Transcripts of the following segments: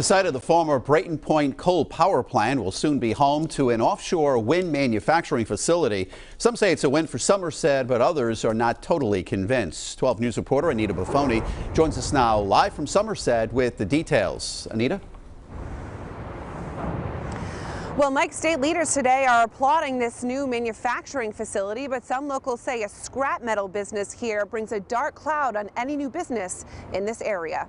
The site of the former Brayton Point coal power plant will soon be home to an offshore wind manufacturing facility. Some say it's a win for Somerset, but others are not totally convinced. 12 News reporter Anita Buffoni joins us now live from Somerset with the details. Anita? Well, Mike, state leaders today are applauding this new manufacturing facility, but some locals say a scrap metal business here brings a dark cloud on any new business in this area.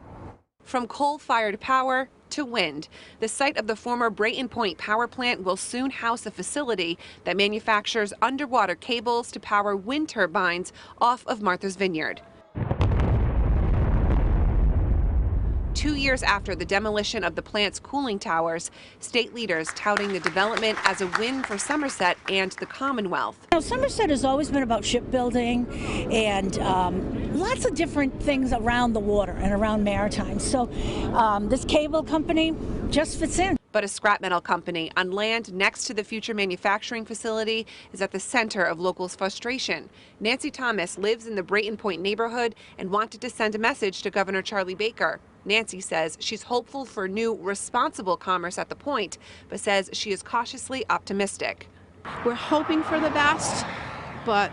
From coal-fired power to wind, the site of the former Brayton Point power plant will soon house a facility that manufactures underwater cables to power wind turbines off of Martha's Vineyard. 2 years after the demolition of the plant's cooling towers, state leaders touting the development as a win for Somerset and the Commonwealth. Somerset has always been about shipbuilding and lots of different things around the water and around maritime. So this cable company just fits in. But a scrap metal company on land next to the future manufacturing facility is at the center of locals' frustration. Nancy Thomas lives in the Brayton Point neighborhood and wanted to send a message to Governor Charlie Baker. Nancy says she's hopeful for new, responsible commerce at the point, but says she is cautiously optimistic. We're hoping for the best, but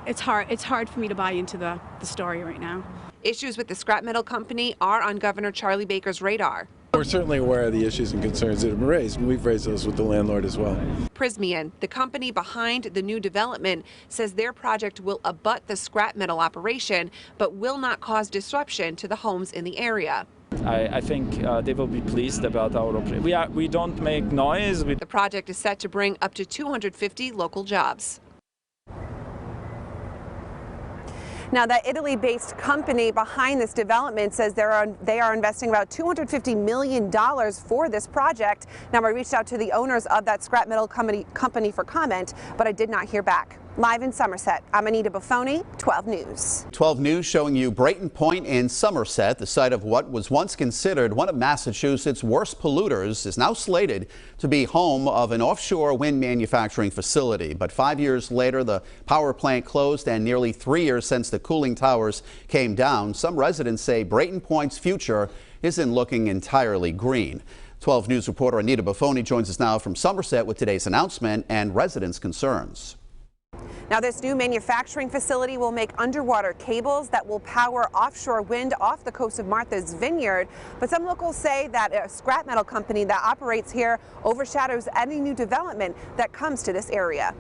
it's hard for me to buy into the story right now. Issues with the scrap metal company are on Governor Charlie Baker's radar. We're certainly aware of the issues and concerns that have been raised, and we've raised those with the landlord as well. Prysmian, the company behind the new development, says their project will abut the scrap metal operation, but will not cause disruption to the homes in the area. I think they will be pleased about our operation. We don't make noise. The project is set to bring up to 250 local jobs. Now, that Italy-based company behind this development says they are investing about $250 million for this project. Now, I reached out to the owners of that scrap metal company for comment, but I did not hear back. Live in Somerset, I'm Anita Buffoni, 12 News. 12 News showing you Brayton Point in Somerset, the site of what was once considered one of Massachusetts' worst polluters, is now slated to be home of an offshore wind manufacturing facility. But 5 years later, the power plant closed, and nearly 3 years since the cooling towers came down, some residents say Brayton Point's future isn't looking entirely green. 12 News reporter Anita Buffoni joins us now from Somerset with today's announcement and residents' concerns. Now, this new manufacturing facility will make underwater cables that will power offshore wind off the coast of Martha's Vineyard. But some locals say that a scrap metal company that operates here overshadows any new development that comes to this area.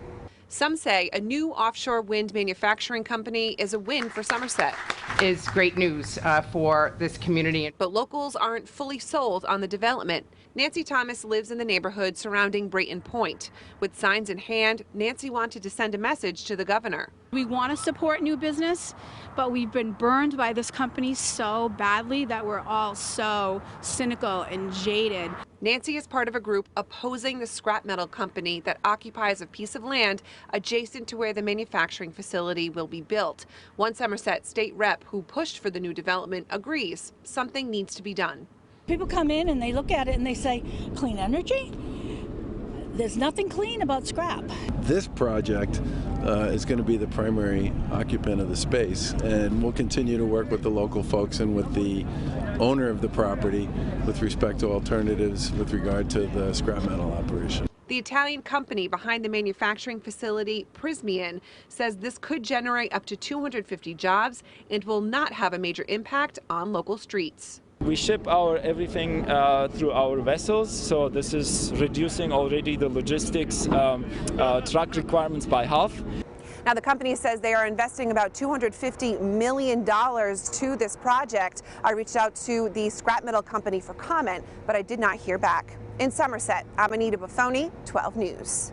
Some say a new offshore wind manufacturing company is a win for Somerset. Is great news for this community. But locals aren't fully sold on the development. Nancy Thomas lives in the neighborhood surrounding Brayton Point. With signs in hand, Nancy wanted to send a message to the governor. We want to support new business, but we've been burned by this company so badly that we're all so cynical and jaded. Nancy is part of a group opposing the scrap metal company that occupies a piece of land adjacent to where the manufacturing facility will be built. One Somerset state rep who pushed for the new development agrees something needs to be done. People come in and they look at it and they say, clean energy? There's nothing clean about scrap. This project is going to be the primary occupant of the space, and we'll continue to work with the local folks and with the owner of the property with respect to alternatives with regard to the scrap metal operation. The Italian company behind the manufacturing facility, Prysmian, says this could generate up to 250 jobs and will not have a major impact on local streets. We ship our everything through our vessels, so this is reducing already the logistics truck requirements by half. Now, the company says they are investing about $250 million to this project. I reached out to the scrap metal company for comment, but I did not hear back. In Somerset, I'm Anita Buffoni, 12 News.